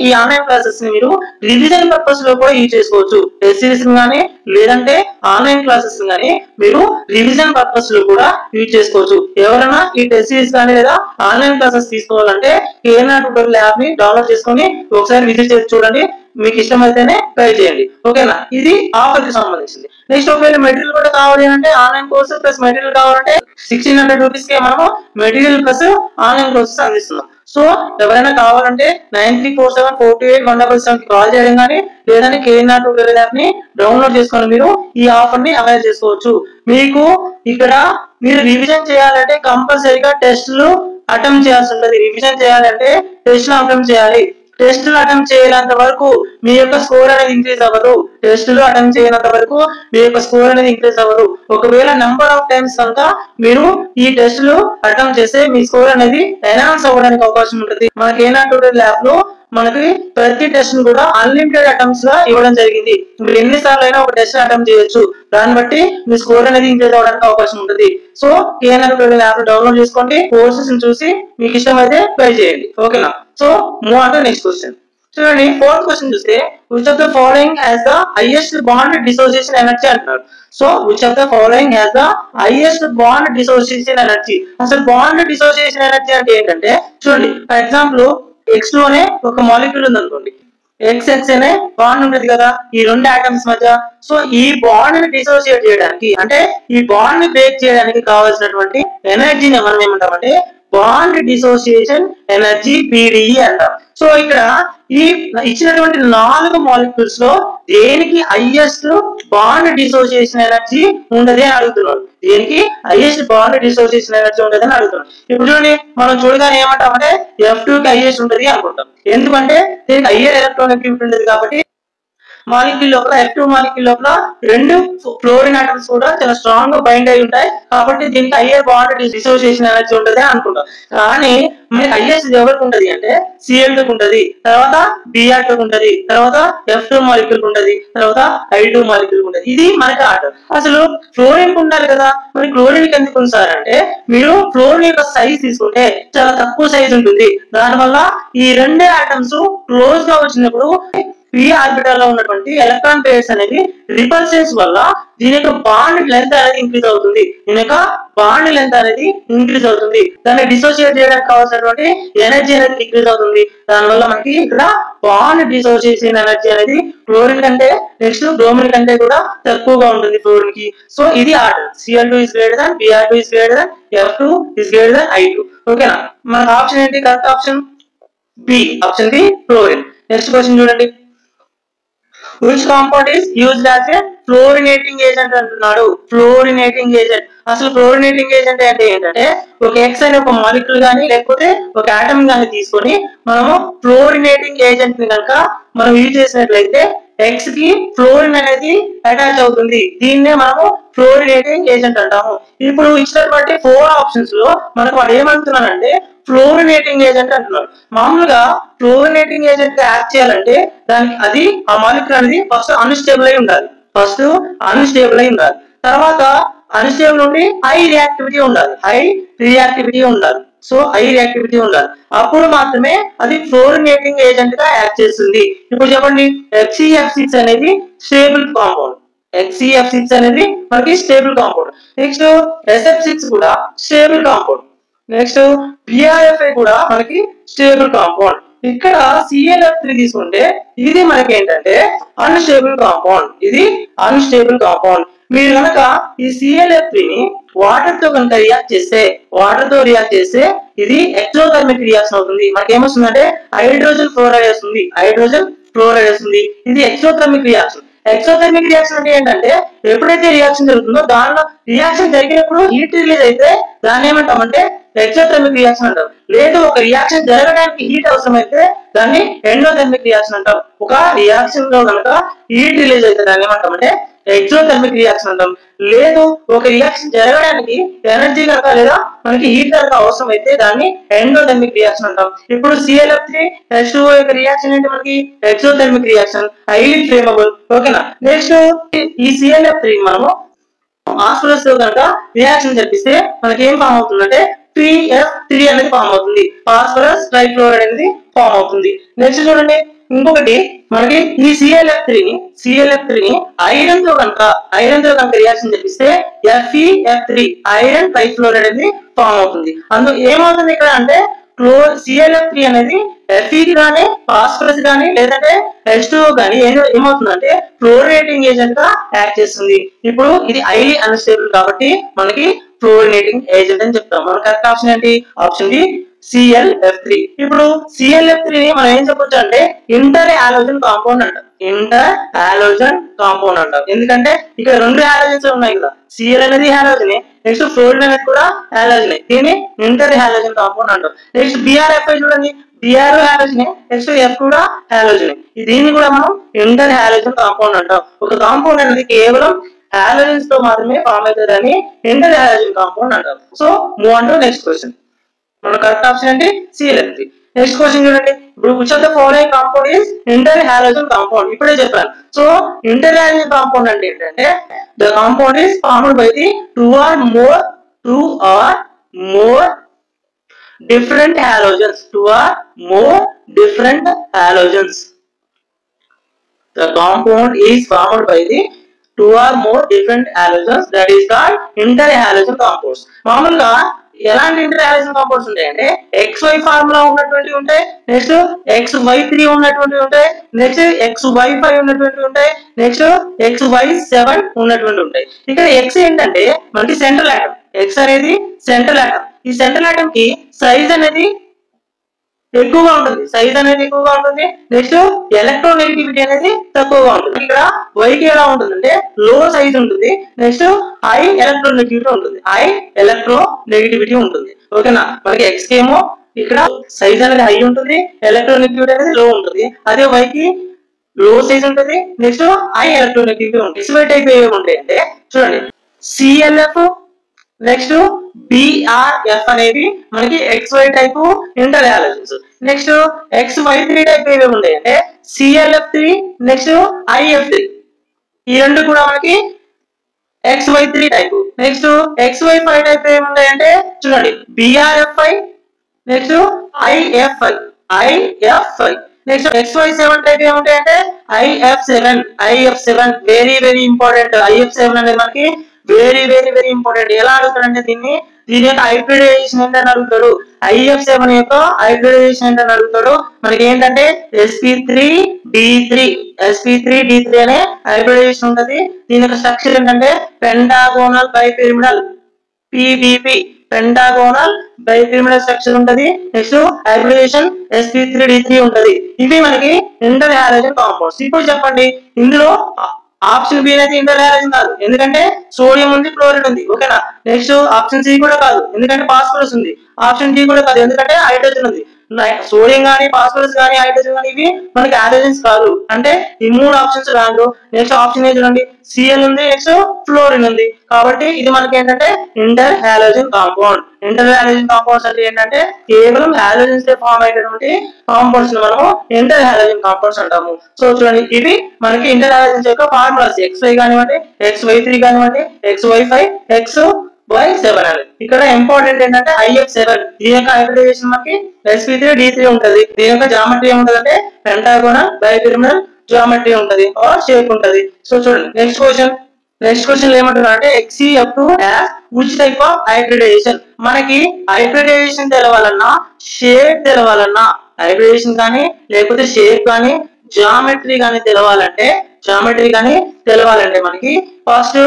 ఈ ఆన్లైన్ క్లాసెస్ ని మీరు రివిజన్ పర్పస్ లో కూడా యూజ్ చేసుకోవచ్చు. టెస్ట్ సిరీస్ కానీ లేదంటే ఆన్లైన్ క్లాసెస్ కానీ మీరు రివిజన్ పర్పస్ లో కూడా యూజ్ చేసుకోవచ్చు. ఎవరైనా ఈ టెస్ట్ సిరీస్ కానీ లేదా ఆన్లైన్ క్లాసెస్ తీసుకోవాలంటే కేనా ట్యూటోరియల్ యాప్ ని డౌన్లోడ్ చేసుకొని ఒకసారి విజిట్ చేసి చూడండి. మీకు ఇష్టమైతేనే ట్రై చేయండి. ఓకేనా, ఇది ఆఫర్ కి సంబంధించింది. నెక్స్ట్ ఒకవేళ మెటీరియల్ కూడా కావాలి అంటే ఆన్లైన్ కోర్సు ప్లస్ మెటీరియల్ కావాలంటే 1600 రూపీస్ కే మనము మెటీరియల్ ప్లస్ ఆన్లైన్ కోర్సెస్ అందిస్తున్నాం. సో ఎవరైనా కావాలంటే 93474817 కాల్ చేయడం కానీ లేదంటే కేనా ట్యూటోరియల్ యాప్ ని డౌన్లోడ్ చేసుకొని మీరు ఈ ఆఫర్ ని అవైల్ చేసుకోవచ్చు. మీకు ఇక్కడ మీరు రివిజన్ చేయాలంటే కంపల్సరీగా టెస్టులు అటెంప్ట్ చేయాల్సి ఉంటుంది. రివిజన్ చేయాలంటే టెస్టులు అటెంప్ట్ చేయాలి. టెస్టులు అటెంప్ట్ చేయనంత వరకు మీ యొక్క స్కోర్ అనేది ఇంక్రీజ్ అవ్వదు. టెస్టులు అటెంప్ట్ చేయనంత వరకు మీ యొక్క స్కోర్ అనేది ఇంక్రీజ్ అవ్వదు. ఒకవేళ నెంబర్ ఆఫ్ టైమ్స్ కనుక మీరు ఈ టెస్టులు అటెంప్ట్ చేస్తే మీ స్కోర్ అనేది ఎన్హాన్స్ అవ్వడానికి అవకాశం ఉంటుంది. మన కేనా ట్యూటోరియల్ యాప్ లో మనకి ప్రతి టెస్ట్ ను కూడా అన్లిమిటెడ్ అటెంప్ట్స్ గా ఇవ్వడం జరిగింది. మీరు ఎన్నిసార్లు అయినా ఒక టెస్ట్ అటెంప్ట్ చేయొచ్చు. దాన్ని బట్టి మీ స్కోర్ అనేది ఇంక్రీజ్ అవ్వడానికి అవకాశం ఉంటుంది. సో కేనా ట్యూటోరియల్ యాప్ డౌన్లోడ్ చేసుకోండి, కోర్సెస్ చూసి మీకు ఇష్టమైతే ట్రై చేయండి. ఓకేనా. So move on to next question. చూడండి, 4th క్వశ్చన్ చూస్తే which of the following has the highest bond dissociation energy అంటున్నారు. So which of the following has the highest bond dissociation energy. అసలు bond dissociation energy అంటే ఏంటంటే చూడండి, for example X2 అనే ఒక molecule ఉంది అనుకోండి. XX అనే బాండ్ ఉంటుంది కదా ఈ రెండు ఆటమ్స్ మధ్య. సో ఈ బాండ్ ని డిసోసియేట్ చేయడానికి అంటే ఈ బాండ్ ని బ్రేక్ చేయడానికి కావాల్సినటువంటి ఎనర్జీని మనం ఏమంటామంటే బాండ్ డిసోసియేషన్ ఎనర్జీ BDE అంటాం. సో ఇక్కడ ఈ ఇచ్చినటువంటి 4 మాలిక్యూల్స్ లో దేనికి హైయెస్ట్ బాండ్ డిసోసియేషన్ ఎనర్జీ ఉండదు అని అడుగుతున్నాడు. దేనికి హైయెస్ట్ బాండ్ డిసోసియేషన్ ఎనర్జీ ఉండదు అని అడుగుతున్నాడు. ఇప్పుడు చూడండి, మనం చూడగానే ఏమంటామంటే F2 కి హైయెస్ట్ ఉంటుంది అనుకుంటాం. ఎందుకంటే దీనికి హైయర్ ఎలక్ట్రానెగటివిటీ ఉండదు కాబట్టి మాలిక్యూల్ లోపల F2 మాలిక్యూల్ లోపల 2 ఫ్లోరిన్ ఆటమ్స్ కూడా చాలా స్ట్రాంగ్ గా బైండ్ అయి ఉంటాయి కాబట్టి దీనికి హైయర్ బాండ్ డిసోసియేషన్ ఎనర్జీ ఉంటుంది అనుకుంటాం. కానీ మనకి హైయెస్ట్ ఎవరికి ఉంటది అంటే Cl2 కు ఉంటది, తర్వాత Br2 కు ఉంటది, తర్వాత F2 మాలిక్యూల్ ఉంటది, తర్వాత I2 మాలిక్యూల్ ఉంటది. ఇది మనకి ఆర్డర్. అసలు ఫ్లోరిన్ ఉండాలి కదా, మరి క్లోరిన్ కి ఎందుకు ఉంచారంటే మీరు ఫ్లోరిన్ యొక్క సైజ్ తీసుకుంటే చాలా తక్కువ సైజ్ ఉంటుంది. దానివల్ల ఈ రెండే ఆటమ్స్ క్లోజ్ గా వచ్చినప్పుడు p ఆర్బిటల్ లో ఉన్నటువంటి ఎలక్ట్రాన్ పేర్స్ అనేవి రిపల్షన్స్ వల్ల దీని యొక్క బాండ్ లెంత్ అనేది ఇంక్రీజ్ అవుతుంది. దాన్ని డిసోసియేట్ చేయడానికి కావాల్సినటువంటి ఎనర్జీ అనేది ఇంక్రీజ్ అవుతుంది. దానివల్ల మనకి ఇక్కడ బాండ్ డిసోసియేషన్ ఎనర్జీ అనేది క్లోరిన్ కంటే నెక్స్ట్ బ్రోమిన్ కంటే కూడా తక్కువగా ఉంటుంది ఫ్లోరిన్ కి. సో ఇది order. Cl2 is greater than, Br2 is greater than, F2 is greater than I2. ఓకేనా. మన ఆప్షన్ ఏంటి? Correct option B. Option B fluorine. Next question చూడండి. Which compound is used as a fluorinating agent అంటున్నాడు. Fluorinating agent. అసలు fluorinating agent అంటే ఏంటంటే ఒక X అనే ఒక మాలిక్యూల్ గానీ లేకపోతే ఒక ఆటమ్ గానీ తీసుకొని మనము ఫ్లోరినేటింగ్ ఏజెంట్ ని కనుక మనం యూజ్ చేసినట్లయితే ఎక్స్ కి ఫ్లోరిన్ అనేది అటాచ్ అవుతుంది. దీన్నే మనము ఫ్లోరినేటింగ్ ఏజెంట్ అంటాము. ఇప్పుడు ఇచ్చినటువంటి 4 ఆప్షన్స్ లో మనకు వాడు ఏమంటున్నానంటే ఫ్లోరినేటింగ్ ఏజెంట్ అంటున్నాడు. మామూలుగా ఫ్లోరినేటింగ్ ఏజెంట్ గా యాక్ట్ చేయాలంటే దానికి ఆ మాలిక్యూల్ అనేది ఫస్ట్ అన్స్టేబుల్ అయి ఉండాలి. తర్వాత అన్స్టేబుల్ నుండి హై రియాక్టివిటీ ఉండాలి. సో హై రియాక్టివిటీ ఉండాలి. అప్పుడు మాత్రమే అది ఫ్లోరినేటింగ్ ఏజెంట్ గా యాక్ట్ చేస్తుంది. ఇప్పుడు చెప్పండి, HCF6 అనేది స్టేబుల్ కాంపౌండ్. HCF6 అనేది మనకి స్టేబుల్ కాంపౌండ్. నెక్స్ట్ SF6 కూడా స్టేబుల్ కాంపౌండ్. నెక్స్ట్ BRFI కూడా మనకి స్టేబుల్ కాంపౌండ్. ఇక్కడ ClF3 తీసుకుంటే ఇది మనకి ఏంటంటే అన్స్టేబుల్ కాంపౌండ్. మీరు కనుక ఈ ClF3 ని వాటర్ తో కనుక రియాక్ట్ చేస్తే ఇది ఎక్సోథర్మిక్ రియాక్షన్ అవుతుంది. మనకి ఏమొస్తుందంటే హైడ్రోజన్ ఫ్లోరైడ్ వస్తుంది. ఇది ఎక్సోథర్మిక్ రియాక్షన్ అంటే ఏంటంటే ఎప్పుడైతే రియాక్షన్ జరుగుతుందో దానిలో రియాక్షన్ జరిగినప్పుడు హీట్ రిలీజ్ అయితే దాన్ని ఏమంటామంటే ఎక్సోథర్మిక్ రియాక్షన్ అంటాం. లేదు ఒక రియాక్షన్ జరగడానికి హీట్ అవసరమైతే దాన్ని ఎండోథర్మిక్ రియాక్షన్ అంటాం. ఒక రియాక్షన్ లో కనుక హీట్ రిలీజ్ అయితే దాన్ని ఏమంటామంటే ఎక్సోథర్మిక్ రియాక్షన్ అంటాం. లేదు ఒక రియాక్షన్ జరగడానికి ఎనర్జీ కనుక లేదా మనకి హీట్ కనుక అవసరం అయితే దాన్ని ఎండోథర్మిక్ రియాక్షన్ అంటాం. ఇప్పుడు ClF3H2O యొక్క రియాక్షన్ ఏంటి మనకి ఎక్సోథర్మిక్ రియాక్షన్, హైలీ ఫ్లేమబుల్. ఓకేనా. నెక్స్ట్ ఈ ClF3 మనము ఫాస్ఫరస్ తో కనుక రియాక్షన్ జరిపిస్తే మనకి ఏం ఫామ్ అవుతుందంటే 3F3 అనేది ఫామ్ అవుతుంది. ఫాస్ఫరస్ ట్రైఫ్లోరైడ్ అనేది ఫామ్ అవుతుంది. నెక్స్ట్ చూడండి, ఇంకొకటి మనకి ఈ ClF3 ని ఐరన్ తో కనుక రియాక్షన్ జరిపిస్తే FeF3 ఐరన్ ట్రైఫ్లోరైడ్ అనేది ఫామ్ అవుతుంది. అందులో ఏమవుతుంది ఇక్కడ అంటే ClF3 అనేది Fe కానీ ఫాస్ఫరస్ కానీ లేదంటే H2O కానీ ఏమవుతుందంటే ఫ్లోరినేటింగ్ ఏజెంట్ గా యాక్ట్ చేస్తుంది. ఇప్పుడు ఇది హైలీ అన్స్టేబుల్ కాబట్టి మనకి ఫ్లోరినేటింగ్ ఏజెంట్ అని చెప్తాం. మన కరెక్ట్ ఆప్షన్ ఏంటి? Option D ClF3. ఇప్పుడు ClF3 ని మనం ఏం చెప్పొచ్చు అంటే ఇంటర్ హాలోజన్ కాంపౌండ్ అంటాం. ఎందుకంటే ఇక్కడ 2 హాలోజన్స్ ఉన్నాయి కదా, Cl అనేది హాలోజనే, నెక్స్ట్ ఫ్లోరిన్ అనేది కూడా హాలోజనే. దీన్ని ఇంటర్ హాలోజన్ కాంపౌండ్ అంటాం. నెక్స్ట్ BRFI చూడండి, Br హాలోజనే, నెక్స్ట్ F కూడా హాలోజనే. దీన్ని కూడా మనం ఇంటర్ హాలోజన్ కాంపౌండ్ అంటాం. ఒక కాంపౌండ్ అనేది కేవలం హాలోజన్స్ తో మాత్రమే ఫామ్ అవుతుందని ఇంటర్ హాలోజన్ కాంపౌండ్ అంటాం. So move on to next question. మన కరెక్ట్ ఆప్షన్ అంటే ClF3. నెక్స్ట్ క్వశ్చన్ చూడండి, ఇప్పుడు which of the following compound is inter-halogen compound? ఇప్పుడే చెప్పాను. సో inter-halogen compound అంటే ఏంటంటే the compound is formed by the two or more different halogens. The compound is formed by the 2 or more different halogens, that is called inter-halogen compounds. మామూలుగా ఎలాంటి inter halogen compounds ఉంటాయంటే XY formula ఉన్నటువంటి ఉంటాయి, next XY3 ఉన్నటువంటి ఉంటాయి, next XY5 ఉన్నటువంటి ఉంటాయి, next XY7 ఉన్నటువంటి ఉంటాయి. ఇక్కడ X ఏంటంటే మనకి సెంట్రల్ ఆటమ్. X అనేది సెంట్రల్ ఆటమ్. ఈ సెంట్రల్ ఆటమ్ కి సైజ్ అనేది ఎక్కువగా ఉంటుంది. నెక్స్ట్ ఎలక్ట్రోనెగటివిటీ అనేది తక్కువగా ఉంటుంది. ఇక్కడ Y కి ఎలా ఉంటుందంటే లో సైజ్ ఉంటుంది, నెక్స్ట్ హై ఎలక్ట్రోనెగటివిటీ ఉంటుంది. ఓకేనా. మనకి X కి ఏమో ఇక్కడ సైజ్ అనేది హై ఉంటుంది, ఎలక్ట్రోనెగటివిటీ అనేది లో ఉంటుంది. అదే Y కి లో సైజ్ ఉంటుంది, నెక్స్ట్ హై ఎలక్ట్రోనెగటివిటీ ఉంటుంది. XY టైప్ ఏవి ఉంటాయి అంటే చూడండి, ClF నెక్స్ట్ BRF అనేవి మనకి XY type inter halogens. Next XY3 type ఏవి ఉంటాయి అంటే ClF3 నెక్స్ట్ IF3. ఈ రెండు కూడా మనకి XY3 type. Next XY5 type ఏమి ఉంటాయంటే చూడండి, BRFI next IF5. Next XY7 type ఏముంటాయంటే IF7. Very important. IF7 అనేది మనకి వెరీ ఇంపార్టెంట్. ఎలా అడుగుతాడంటే దీని యొక్క హైబ్రిడైజేషన్ ఏంటని అడుగుతాడు. IF7 యొక్క హైబ్రిడైజేషన్ ఏంటని అడుగుతాడు. మనకి ఏంటంటే sp3d3 అనే హైబ్రిడైజేషన్ ఉంటది. దీని యొక్క స్ట్రక్చర్ ఏంటంటే పెంటాగోనల్ బైపిరిమిడల్ PBP. పెంటాగోనల్ బైపిరిమిడల్ స్ట్రక్చర్ ఉంటది. నెక్స్ట్ హైబ్రిడైజేషన్ sp3d3 ఉంటది. ఇవి మనకి ఇంటర్ హాలోజన్ కాంపౌండ్స్. ఇప్పుడు చెప్పండి, ఇందులో ఆప్షన్ బి అనేది ఇంటర్ హాలోజన్ కాదు, ఎందుకంటే సోడియం ఉంది, క్లోరిన్ ఉంది. ఓకేనా. నెక్స్ట్ ఆప్షన్ సి కూడా కాదు, ఎందుకంటే ఫాస్ఫరస్ ఉంది. ఆప్షన్ డి కూడా కాదు, ఎందుకంటే హైడ్రోజన్ ఉంది. సోడియం కానీ ఫాస్ఫరస్ కానీ హైడ్రోజన్ కానీ ఇవి మనకి హాలోజన్స్ కాదు. అంటే ఈ 3 ఆప్షన్స్ రాదు. నెక్స్ట్ ఆప్షన్ ఏ చూడండి, Cl ఉంది, నెక్స్ట్ ఫ్లోరిన్ ఉంది. కాబట్టి ఇది మనకి ఏంటంటే inter halogen compound. Inter halogen compounds అంటే ఏంటంటే కేవలం హాలోజన్స్ తో ఫామ్ అయ్యేటువంటి కాంపౌండ్స్ మనము ఇంటర్ హాలోజన్ కాంపౌండ్స్ అంటాము. సో చూడండి, ఇవి మనకి ఇంటర్ హాలోజన్స్ యొక్క ఫార్ములాస్. XY కానివ్వండి, XY3 కానివ్వండి, XY5, XY7 అనేది. ఇక్కడ ఇంపార్టెంట్ ఏంటంటే IF7. దీని యొక్క హైబ్రిడైజేషన్ మనకి sp3d3 ఉంటది. దీని యొక్క జామెట్రీ ఏముంటది అంటే పెంటాగోనల్ బైపిరమిడల్ జామెట్రీ ఉంటది ఆర్ షేప్ ఉంటది. సో చూడండి, నెక్స్ట్ క్వశ్చన్ ఏమంటున్నారు అంటే XeF2 has which type of hybridization. మనకి హైబ్రిడైజేషన్ తెలవాలన్నా, షేప్ తెలవాలన్నా, హైబ్రిడైజేషన్ కానీ లేకపోతే షేప్ కానీ జామెట్రీ కానీ తెలవాలంటే మనకి first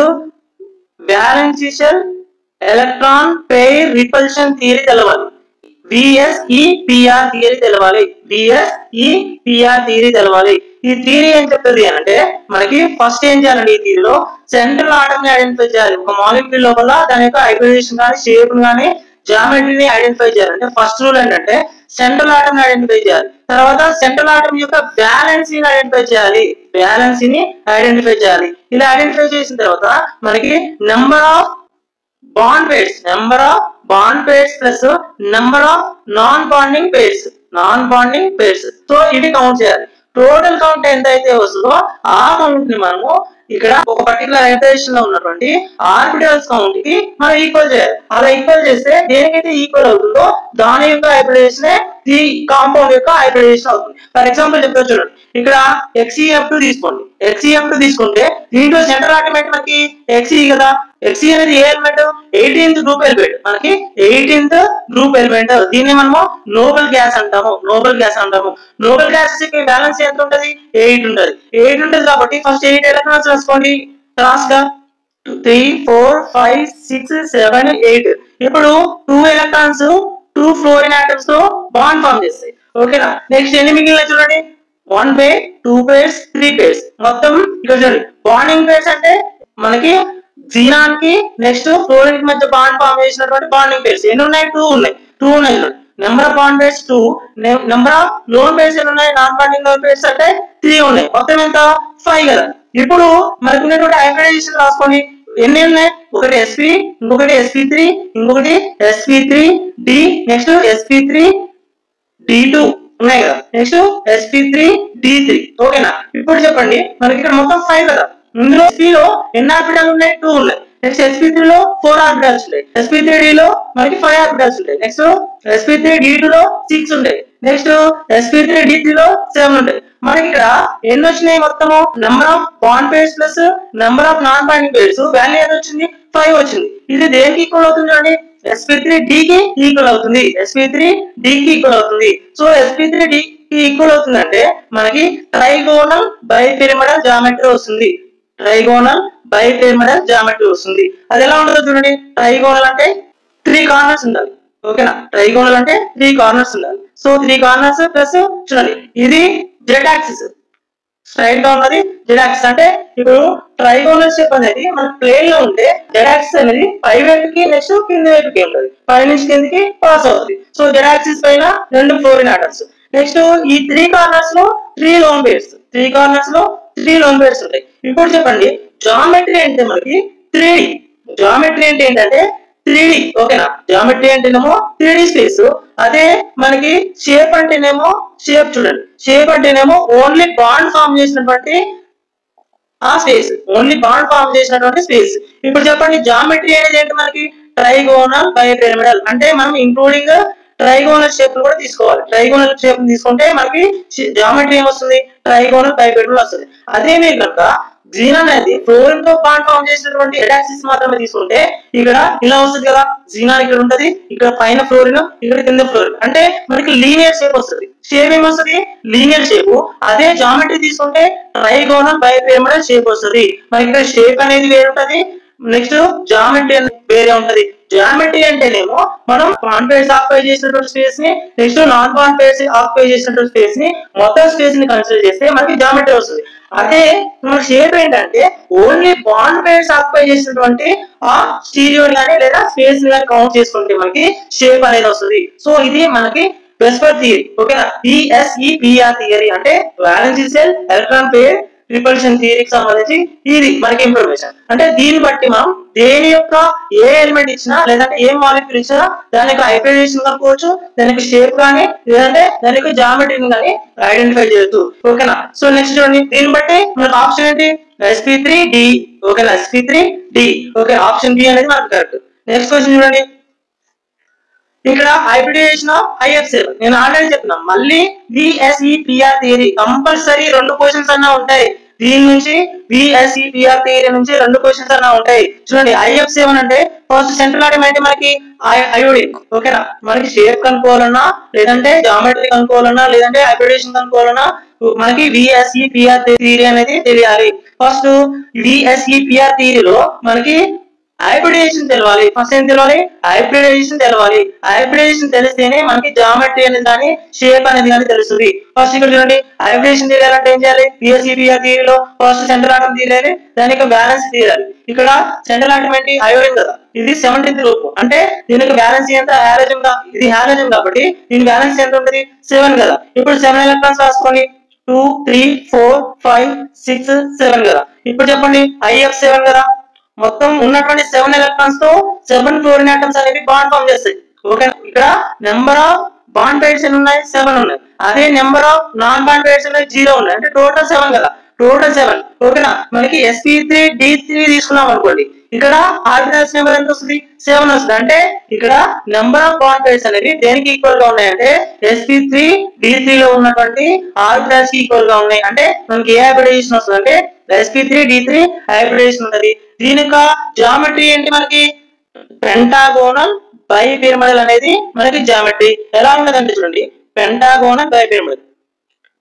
valence shell electron pair repulsion theory తెలవాలి. VSEPR థియరీ తెలవాలి. ఈ థియరీ ఏం చెప్తుంది అంటే మనకి ఫస్ట్ ఏం చేయాలండి, ఈ థియరీలో సెంట్రల్ ఆటమ్ ని ఐడెంటిఫై చేయాలి. ఒక మాలిక్యూల్ లోపల దాని యొక్క హైబ్రిడైజేషన్ కానీ షేప్ కానీ జామెట్రీని ఐడెంటిఫై చేయాలంటే ఫస్ట్ రూల్ ఏంటంటే సెంట్రల్ ఆటమ్ ని ఐడెంటిఫై చేయాలి. తర్వాత సెంట్రల్ ఆటమ్ యొక్క బ్యాలెన్సీని ఐడెంటిఫై చేయాలి. ఇలా ఐడెంటిఫై చేసిన తర్వాత మనకి number of bond pairs plus number of non bonding pairs. So ఇవి కౌంట్ చేయాలి. టోటల్ కౌంట్ ఎంత అయితే వస్తుందో ఆ కౌంట్ ని మనము ఇక్కడ ఒక పర్టికులర్ హైబ్రిడైజేషన్ లో ఉన్నటువంటి ఆర్బిటల్స్ కౌంట్ కి మనం ఈక్వల్ చేయాలి. అలా ఈక్వల్ చేస్తే దేనికైతే ఈక్వల్ అవుతుందో దాని యొక్క హైబ్రిడైజేషన్ ఈ కాంపౌండ్ యొక్క హైబ్రిడైజేషన్ అవుతుంది. ఫర్ ఎగ్జాంపుల్ చెప్తా చూడండి, ఇక్కడ XeF2 తీసుకోండి. XeF2 తీసుకుంటే దీంట్లో సెంట్రల్ ఆటమ్ మనకి Xe కదా. Xe అనేది ఏ ఎలిమెంట్? 18th group element. మనకి 18th గ్రూప్ ఎలిమెంట్. దీన్ని మనము నోబెల్ గ్యాస్ అంటాము. నోబెల్ గ్యాస్ కి బ్యాలెన్స్ ఎంత ఉంటది? 8 ఉంటది. కాబట్టి ఫస్ట్ 8 ఎలక్ట్రాన్స్ రాసుకోండి. రాస్గా 3, 4, 5, 6, 7, 8. ఇప్పుడు 2 ఎలక్ట్రాన్స్ 2 ఫ్లోరిన్ ఆటమ్స్ తో బాండ్ ఫామ్ చేస్తాయి. ఓకేనా? నెక్స్ట్ ఎన్ని మిగిలిన చూడండి, 1 pair, 2 pairs, 3 pairs. మొత్తం ఇక్కడ చూడండి, బాండింగ్ pairs అంటే మనకి జీనాన్ కి నెక్స్ట్ ఫ్లోరిన్ కి మధ్య బాండ్ ఫామ్ చేసినటువంటి బాండింగ్ pairs ఎన్ని ఉన్నాయి? 2 ఉన్నాయి. Number of bond pairs 2. Number of loan pairs ఎన్ని ఉన్నాయి? నాన్ బాండింగ్ లోన్ pairs అంటే 3 ఉన్నాయి. మొత్తం ఎంత? 5 కదా. ఇప్పుడు మనకు ఉన్నటువంటి హైబ్రిడైజేషన్ రాసుకోండి. ఎన్ని ఉన్నాయి? ఒకటి sp, ఇంకొకటి sp3, ఇంకొకటి sp3d, నెక్స్ట్ sp3d2 ఉన్నాయి కదా. Next sp3d3. ఓకేనా? ఇప్పుడు చెప్పండి, మనకి ఇక్కడ మొత్తం 5 కదా. ఇందులో sp లో ఎన్ని ఆర్బిటాలు ఉన్నాయి? 2 ఉన్నాయి. నెక్స్ట్ sp3 లో 4 ఆర్బిటాల్స్ ఉంటాయి. sp3d లో మనకి 5 ఆర్బిటాల్స్ ఉంటాయి. నెక్స్ట్ sp3d2 లో 6 ఉంటాయి. నెక్స్ట్ sp3d3 లో 7 ఉంటాయి. మనకి ఇక్కడ ఎన్ని వచ్చినాయి? మొత్తము number of bond pairs plus number of non bonding pairs value ఎంత వచ్చింది? 5 వచ్చింది. ఇది దేనికి ఈక్వల్ అవుతుంది చూడండి, sp3d కి ఈక్వల్ అవుతుంది. సో sp3d కి ఈక్వల్ అవుతుంది అంటే మనకి ట్రైగోనల్ బైపిరమిడల్ జామెట్రీ వస్తుంది. అది ఎలా ఉంటుందో చూడండి. ట్రైగోనల్ అంటే 3 కార్నర్స్ ఉండాలి. ఓకేనా? ట్రైగోనల్ అంటే 3 కార్నర్స్ ఉండాలి. సో 3 కార్నర్స్ ప్లస్ చూడండి, ఇది జెడ్ యాక్సిస్, స్ట్రైట్ గా ఉన్నది జెడ్ యాక్సిస్. అంటే ఇప్పుడు ట్రైగోనల్ షేప్ అనేది మన ప్లేన్ లో ఉంటే జెడ్ యాక్సిస్ అనేది పై వైపుకి నెక్స్ట్ కింది వైపుకి ఉంటుంది, పై నుంచి కిందికి పాస్ అవుతుంది. సో జెడ్ యాక్సిస్ పైన 2 ఫ్లోరిన్ ఆటమ్స్. నెక్స్ట్ ఈ 3 కార్నర్స్ లో 3 లోన్ పేర్స్ ఉంటాయి. ఇప్పుడు చెప్పండి, జామెట్రీ అంటే మనకి 3D. జామెట్రీ అంటే ఏంటంటే 3D. ఓకేనా? జామెట్రీ అంటేనేమో 3D స్పేస్. అదే మనకి షేప్ అంటేనేమో చూడండి, షేప్ అంటేనేమో ఓన్లీ బాండ్ ఫామ్ చేసినటువంటి స్పేస్. ఇప్పుడు చెప్పండి, జామెట్రీ అనేది ఏంటి? మనకి ట్రైగోనల్ బైపిరమిడల్. అంటే మనం ఇంక్లూడింగ్ ట్రైగోనల్ షేప్ కూడా తీసుకోవాలి. ట్రైగోనల్ షేప్ తీసుకుంటే మనకి జామెట్రీ ఏమొస్తుంది? ట్రైగోనల్ బైపిరమిడల్ వస్తుంది. అదే మీరు కనుక జీనాన్ అనేది ఫ్లోరిన్ తో బాండ్ ఫామ్ చేసినటువంటి జెడ్ యాక్సిస్ మాత్రమే తీసుకుంటే ఇక్కడ ఇలా వస్తుంది కదా. జీనాన్ ఇక్కడ ఉంటది, ఇక్కడ పైన ఫ్లోరిన్, ఇక్కడ కింద ఫ్లోరిన్. అంటే మనకి లీనియర్ షేప్ వస్తుంది. షేప్ ఏమొస్తుంది? Linear shape. అదే జామెట్రీ తీసుకుంటే ట్రైగోనల్ బైపిరమిడల్ షేప్ వస్తుంది. మనకి ఇక్కడ షేప్ అనేది వేరు ఉంటది, నెక్స్ట్ జామెట్రీ అనేది వేరే ఉంటది. జామెట్రీ అంటేనేమో మనం బాండ్ పేర్స్ ఆక్యుపై చేసినటువంటి స్పేస్ ని, next non bond pairs occupy చేసినటువంటి స్పేస్ ని, మొత్తం స్పేస్ ని కన్సిడర్ చేస్తే మనకి జామెట్రీ వస్తుంది. అదే మన షేప్ ఏంటంటే ఓన్లీ బాండ్ పేర్స్ ఆక్యుపై చేసినటువంటి ఆ స్టీరియో గానీ లేదా స్పేస్ ని కానీ కౌంట్ చేసుకుంటే మనకి షేప్ అనేది వస్తుంది. సో ఇది మనకి వెస్పర్ థియరీ. ఓకేనా, VSEPR థియరీ అంటే valence shell electron pair repulsion థియరీకి సంబంధించి ఇది మనకి ఇన్ఫర్మేషన్. అంటే దీన్ని బట్టి మనం దేని యొక్క ఏ ఎలిమెంట్ ఇచ్చినా లేదంటే ఏ మాలిక్యూల్ ఇచ్చినా దాని యొక్క హైబ్రిడేషన్ కనుక్కోవచ్చు, దాని యొక్క షేప్ కానీ లేదంటే దాని యొక్క జామెట్రీని కానీ ఐడెంటిఫై చేయొచ్చు. ఓకేనా. సో నెక్స్ట్ చూడండి, దీన్ని బట్టి మనకు ఆప్షన్ ఏంటి, sp3d. ఓకేనా, sp3d. ఓకే, ఆప్షన్ బి అనేది మనకు కరెక్ట్. నెక్స్ట్ క్వశ్చన్ చూడండి, ఇక్కడ హైబ్రిడేషన్ ఆఫ్ IF7 నేను ఆల్రెడీ చెప్తున్నా, మళ్ళీ VSEPR థియరీ కంపల్సరీ 2 క్వశ్చన్స్ అన్నా ఉంటాయి. దీని నుంచి VSEPR థియరీ నుంచి 2 క్వశ్చన్స్ అన్నా ఉంటాయి. చూడండి, IF7 అంటే ఫస్ట్ సెంట్రల్ ఆటమ్ అంటే మనకి అయోడిన్. ఓకేనా, మనకి షేప్ కనుక్కోవాలన్నా లేదంటే జామెట్రీ కనుక్కోవాలన్నా లేదంటే హైబ్రిడేషన్ కనుక్కోవాలన్నా మనకి VSEPR థియరీ అనేది తెలియాలి. ఫస్ట్ VSEPR థియరీలో మనకి హైబ్రిడేషన్ తెలవాలి. ఫస్ట్ ఏం తెలవాలి, హైబ్రిడేషన్ తెలవాలి. హైబ్రిడేషన్ తెలిస్తేనే మనకి జామెట్రీ అనేది కానీ షేప్ అనేది కానీ తెలుస్తుంది. ఫస్ట్ ఇక్కడ చూడండి, హైబ్రిడేషన్ తెలియాలంటే ఏం చేయాలి, VSEPR థియరీలో ఫస్ట్ సెంట్రల్ ఆటమ్ తీయాలి, దాని యొక్క బ్యాలెన్స్ తీయాలి. ఇక్కడ సెంట్రల్ ఆటమ్ ఏంటి, అయోడిన్ కదా, ఇది 17th గ్రూప్ అంటే దీనికి బ్యాలెన్స్ ఎంత, హాలోజన్ ఇది హాలోజన్ కాబట్టి దీని బ్యాలెన్స్ ఎంత ఉంటుంది, 7 కదా. ఇప్పుడు 7 ఎలక్ట్రాన్స్ రాసుకోండి, 2 3 4 5 6 7 కదా. ఇప్పుడు చెప్పండి, IF7 కదా, మొత్తం ఉన్నటువంటి 7 ఎలక్ట్రాన్స్ తో 7 ఫ్లోరిన్ ఆటమ్స్ అనేవి బాండ్ ఫామ్ చేస్తాయి. ఓకే, ఇక్కడ నెంబర్ ఆఫ్ బాండ్ పెయిర్స్ ఎన్ని ఉన్నాయి, 7 ఉన్నాయి. అదే number of non bond pairs ఉన్నాయి, 0 ఉన్నాయి. అంటే టోటల్ 7 కదా, టోటల్ 7. ఓకేనా, మనకి sp3d3 తీసుకున్నాం అనుకోండి, ఇక్కడ ఆర్బిటాల్స్ నెంబర్ ఎంత వస్తుంది, 7 వస్తుంది. అంటే ఇక్కడ నెంబర్ ఆఫ్ బాండ్ పెయిర్స్ అనేవి దేనికి ఈక్వల్ గా ఉన్నాయంటే sp3d3 లో ఉన్నటువంటి ఆర్బిటాల్స్ కి ఈక్వల్ గా ఉన్నాయి. అంటే మనకి ఏ హైబ్రిడేషన్ వస్తుంది అంటే sp3d3 హైబ్రిడేషన్ ఉంటది. దీని యొక్క జామెట్రీ ఏంటి, మనకి పెంటాగోనల్ బైపిరమిడల్ అనేది మనకి జామెట్రీ ఎలా ఉన్నదంటే చూడండి, పెంటాగోనల్ బైపిరమిడల్.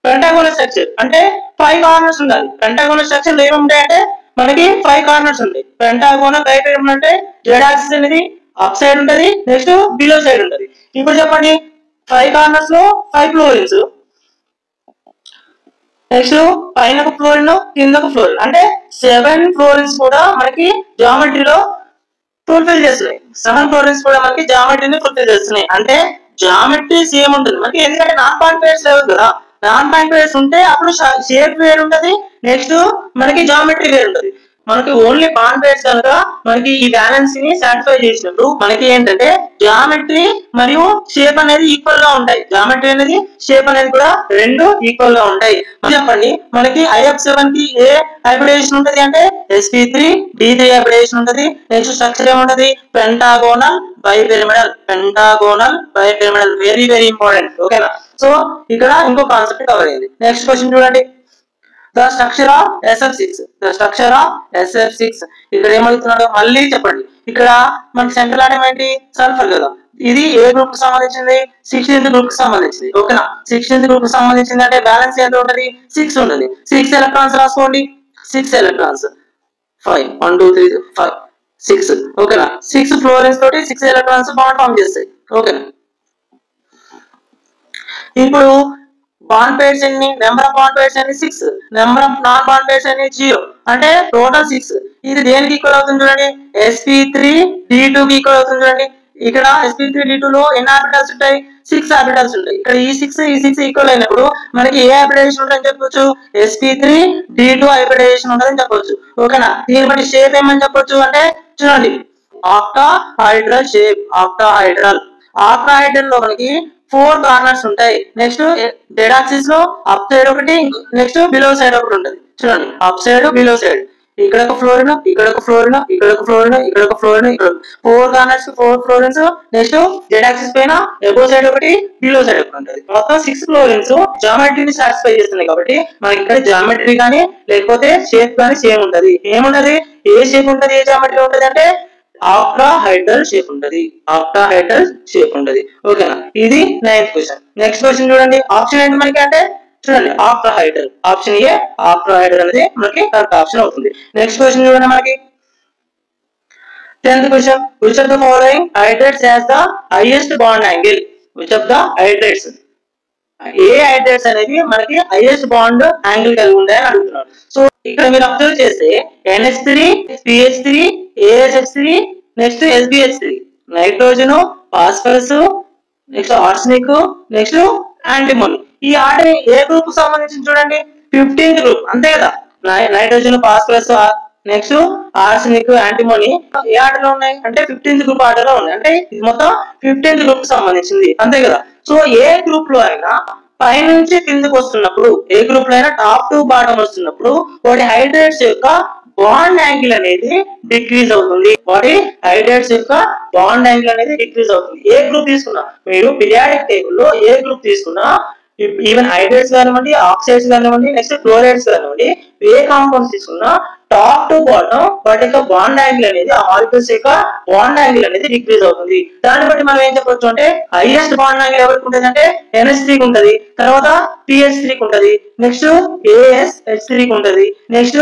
పెంటాగోనల్ స్ట్రక్చర్ అంటే 5 కార్నర్స్ ఉండాలి. పెంటాగోనల్ స్ట్రక్చర్ లో ఏముంటాయంటే మనకి 5 కార్నర్స్ ఉంటాయి. పెంటాగోనల్ బైపిరమిడల్ అంటే జెడ్ యాక్సిస్ అనేది అప్ సైడ్ ఉంటది, నెక్స్ట్ బిలో సైడ్ ఉంటది. ఇప్పుడు చెప్పండి, 5 కార్నర్స్ లో 5 ఫ్లోరిన్స్, నెక్స్ట్ పైన ఒక ఫ్లోరిన్ కింద ఒక ఫ్లోరిన్, అంటే 7 ఫ్లోరిన్స్ కూడా మనకి జామెట్రీలో ఫుల్ఫిల్ చేస్తున్నాయి. 7 ఫ్లోరిన్స్ కూడా మనకి జామెట్రీని ఫుల్ఫిల్ చేస్తున్నాయి. అంటే జామెట్రీ సేమ్ ఉంటుంది మనకి, ఎందుకంటే నాన్ పాయింట్ పేర్స్ లేవు కదా. నాన్ పాయింట్ పేర్స్ ఉంటే అప్పుడు షేప్ వేరు ఉంటది, నెక్స్ట్ మనకి జామెట్రీ వేరు ఉంటది. మనకి ఓన్లీ బాండ్ పేర్స్ కనుక మనకి ఈ బ్యాలెన్స్ ని సాటిస్ఫై చేసినప్పుడు మనకి ఏంటంటే జామెట్రీ మరియు షేప్ అనేది ఈక్వల్ గా ఉంటాయి. జామెట్రీ అనేది షేప్ అనేది కూడా రెండు ఈక్వల్ గా ఉంటాయి. చెప్పండి, మనకి IF7 కి ఏ హైబ్రిడేషన్ ఉంటది అంటే sp3d3 హైబ్రిడేషన్ ఉంటది. నెక్స్ట్ స్ట్రక్చర్ ఏముంటది, pentagonal bipyramidal. Pentagonal bipyramidal very very important. ఓకేనా, సో ఇక్కడ ఇంకో కాన్సెప్ట్ కవర్ అయింది. నెక్స్ట్ క్వశ్చన్ చూడండి, the structure of SF6. The structure of SF6 ఇక్కడ ఏమడుగుతున్నాడో మళ్ళీ చెప్పండి. ఇక్కడ మనకి సెంట్రల్ ఆటమ్ ఏంటి, సల్ఫర్ కదా. ఇది ఏ గ్రూప్ కి సంబంధించింది, 16th గ్రూప్ కి సంబంధించింది. ఓకేనా, 16th గ్రూప్ కి సంబంధించింది అంటే బ్యాలెన్స్ ఎంత ఉంటుంది, 6 ఉంటుంది. 6 ఎలక్ట్రాన్స్ రాసుకోండి, 6 ఎలక్ట్రాన్స్ 5 1 2 3 5 6. ఓకేనా, 6 ఫ్లోరిన్స్ తోటి 6 ఎలక్ట్రాన్స్ బాండ్ ఫామ్ చేస్తాయి. ఓకేనా, ఇప్పుడు బాండ్ పేర్స్ ఎన్ని, నెంబర్ ఆఫ్ బాండ్ పేర్స్ ఎన్ని 6, number of non bond pairs ఎన్ని 0, అంటే టోటల్ 6. ఇది దేనికి ఈక్వల్ అవుతుంది చూడండి, sp3d2 కి ఈక్వల్ అవుతుంది చూడండి. ఇక్కడ sp3d2 లో ఎన్ని ఆర్బిటల్స్ ఉంటాయి, 6 ఆర్బిటల్స్ ఉంటాయి. ఇక్కడ ఈ 6 ఈక్వల్ అయినప్పుడు మనకి ఏ హైబ్రిడేషన్ ఉంటుందని చెప్పొచ్చు, sp3d2 హైబ్రిడేషన్ ఉంటుందని చెప్పొచ్చు. ఓకేనా, దీని బట్టి షేప్ ఏమని చెప్పొచ్చు అంటే చూడండి, ఆక్టాహైడ్రల్ షేప్. ఆక్టాహైడ్రల్ లో మనకి 4 కార్నర్స్ ఉంటాయి. నెక్స్ట్ జెడ్ యాక్సిస్ లో అప్ సైడ్ ఒకటి, నెక్స్ట్ బిలో సైడ్ ఒకటి ఉంటుంది. చూడండి, అప్ సైడ్ బిలో సైడ్, ఇక్కడ ఒక ఫ్లోరిన్, ఇక్కడ ఒక ఫ్లోరిన్, ఇక్కడ ఒక ఫ్లోరిన్, ఇక్కడ ఒక ఫ్లోరిన్, ఇక్కడ 4 కార్నర్స్ 4 ఫ్లోరిన్స్. నెక్స్ట్ జెడ్ యాక్సిస్ పైన ఎబో సైడ్ ఒకటి, బిలో సైడ్ ఒకటి ఉంటుంది. మొత్తం 6 ఫ్లోరిన్స్ జామెట్రీని సాటిస్ఫై చేస్తున్నాయి కాబట్టి మనకి ఇక్కడ జామెట్రీ కానీ లేకపోతే షేప్ కానీ సేమ్ ఉంటది. ఏముంటది, ఏ షేప్ ఉంటది, ఏ జామెట్రీ ఉంటది అంటే ఆక్టాహైడ్రల్ షేప్ ఉంటది. ఆక్టాహైడ్రల్ షేప్ ఉంటది. ఓకేనా, ఇది 9th క్వశ్చన్. నెక్స్ట్ క్వశ్చన్ చూడండి, ఆప్షన్ ఏంటి మనకి అంటే చూడండి, ఆక్టాహైడ్రల్. ఆప్షన్ ఏ ఆక్టాహైడ్రల్ అనేది మనకి కరెక్ట్ ఆప్షన్ అవుతుంది. నెక్స్ట్ క్వశ్చన్ చూడండి, మనకి 10th question, which of the following hydrates has the highest bond angle? Which of the hydrates, A hydrates అనేవి మనకి హైయెస్ట్ బాండ్ యాంగిల్ కలిగి ఉంటాయని అడుగుతున్నారు. సో ఇక్కడ మీరు అబ్జర్వ్ చేస్తే NH3, PH3, AHH3, next SbH3, nitrogen, phosphorus, next arsenic, next antimony. ఈ order ఏ గ్రూప్ కు సంబంధించి చూడండి, 15th గ్రూప్ అంతే కదా. Nitrogen, phosphorus, next arsenic, antimony ఏ ఆర్డర్ లో ఉన్నాయి అంటే 15th గ్రూప్ ఆర్డర్ లో ఉన్నాయి. అంటే ఇది మొత్తం 15th గ్రూప్ కు సంబంధించింది అంతే కదా. సో ఏ గ్రూప్ లో అయినా పైనుంచి కిందకి వస్తున్నప్పుడు, ఏ గ్రూప్ లో అయినా టాప్ టు బాటం వస్తున్నప్పుడు వాటి హైడ్రేట్స్ యొక్క బాండ్ యాంగిల్ అనేది డిక్రీజ్ అవుతుంది. వాటి హైడ్రేట్స్ యొక్క బాండ్ యాంగిల్ అనేది డిక్రీజ్ అవుతుంది. ఏ గ్రూప్ తీసుకున్నా మీరు పీరియాడిక్ టేబుల్ లో ఏ గ్రూప్ తీసుకున్నా, ఈవెన్ హైడ్రేట్స్ కానివ్వండి, ఆక్సైడ్స్ కానివ్వండి, నెక్స్ట్ క్లోరైడ్స్ కానివ్వండి, ఏ కాంపౌండ్స్ తీసుకున్నా టాప్ టు బాటం వాటి యొక్క బాండ్ యాంగిల్ అనేది, ఆ మాలిక్యూల్స్ యొక్క బాండ్ యాంగిల్ అనేది డిక్రీజ్ అవుతుంది. దాన్ని బట్టి మనం ఏం చెప్పొచ్చు అంటే హైయెస్ట్ బాండ్ యాంగిల్ ఎవరికి ఉంటుంది అంటే NH3 కి ఉంటుంది, తర్వాత PH3 కి ఉంటుంది, నెక్స్ట్ ASH3 కి ఉంటుంది, నెక్స్ట్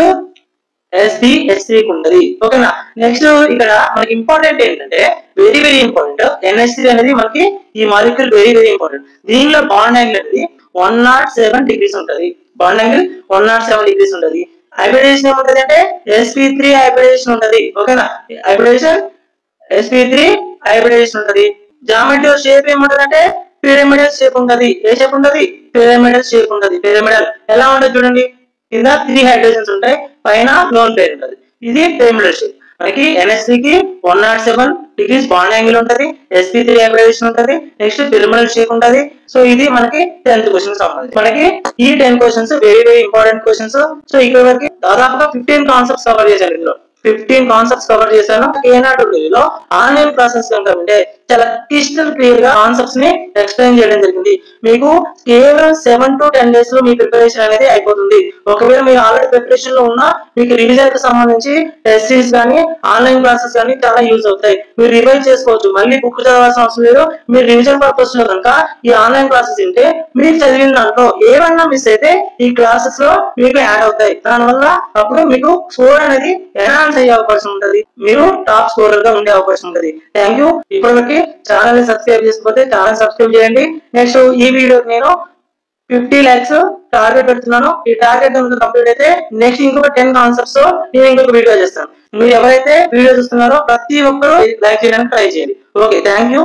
SDH3 కి ఉంటుంది. ఓకేనా. నెక్స్ట్ ఇక్కడ మనకి ఇంపార్టెంట్ ఏంటంటే వెరీ ఇంపార్టెంట్, NH3 అనేది మనకి ఈ మాలిక్యూల్ వెరీ ఇంపార్టెంట్. దీనిలో బాండ్ యాంగిల్ అనేది 107 డిగ్రీస్ ఉంటుంది. బాండ్ యాంగిల్ 107 డిగ్రీస్ ఉంటుంది. హైబ్రిడేషన్ ఏముంటది అంటే sp3 హైబ్రిడేషన్ ఉంటది. ఓకేనా. హైబ్రిడేషన్ sp3 హైబ్రిడేషన్ ఉంటది. జామెట్రీ షేప్ ఏముంటది అంటే పిరమిడల్ షేప్ ఉంటది. ఏ షేప్ ఉంటది? పిరమిడల్ షేప్ ఉంటది. పిరమిడల్ ఎలా ఉంటది చూడండి, కింద 3 హైడ్రోజన్స్ ఉంటాయి, పైన లోన్ పేర్ ఉంటది. ఇది పిరమిడల్ షేప్. మనకి NH3 కి 107 డిగ్రీస్ బాండ్ యాంగిల్ ఉంటది, sp3 హైబ్రిడేషన్ ఉంటది, నెక్స్ట్ పిరమిడల్ షేప్ ఉంటది. సో ఇది మనకి 10th క్వశ్చన్ సంబంధించి. మనకి ఈ 10 questions very important questions. So ఇక్కడ వరకు దాదాపుగా 15 కాన్సెప్ట్స్ కవర్ చేశాను. ఇందులో 15 కాన్సెప్ట్స్ కవర్ చేశాను. ఏనాడు లో ఆన్లైన్ క్లాసెస్ కనుక ఉంటే చాలా క్రిస్టల్ క్లియర్ గా కాన్సెప్ట్స్ ని ఎక్స్ప్లెయిన్ చేయడం జరిగింది. మీకు కేవలం 7 to 10 days లో మీ ప్రిపరేషన్ అనేది అయిపోతుంది. ఒకవేళ మీరు ఆల్రెడీ ప్రిపరేషన్ లో ఉన్నా మీకు రివిజన్ కి సంబంధించి టెస్ట్ సిరీస్ కానీ ఆన్లైన్ క్లాసెస్ కానీ చాలా యూజ్ అవుతాయి. మీరు రివైజ్ చేసుకోవచ్చు. మళ్ళీ బుక్ చదవాల్సిన అవసరం లేదు. మీరు రివిజన్ పర్పస్ లో కనుక ఈ ఆన్లైన్ క్లాసెస్ ఉంటే మీరు చదివిన దాంట్లో ఏమన్నా మిస్ అయితే ఈ క్లాసెస్ లో మీకు యాడ్ అవుతాయి. దానివల్ల అప్పుడు మీకు స్కోర్ అనేది ఎన్హాన్స్ అయ్యే అవకాశం ఉంటుంది. మీరు టాప్ స్కోరర్ గా ఉండే అవకాశం ఉంటుంది. Thank you. ఇప్పటివరకు ఛానల్ ని సబ్స్క్రైబ్ చేసుకోకపోతే ఛానల్ సబ్స్క్రైబ్ చేయండి. నెక్స్ట్ ఈ వీడియోకి నేను 50 lakhs టార్గెట్ పెడుతున్నాను. ఈ టార్గెట్ కంప్లీట్ అయితే నెక్స్ట్ ఇంకొక 10 కాన్సెప్ట్స్ నేను ఇంకొక వీడియో చేస్తాను. మీరు ఎవరైతే వీడియో చూస్తున్నారో ప్రతి ఒక్కరు లైక్ చేయడానికి ట్రై చేయండి. Okay, thank you.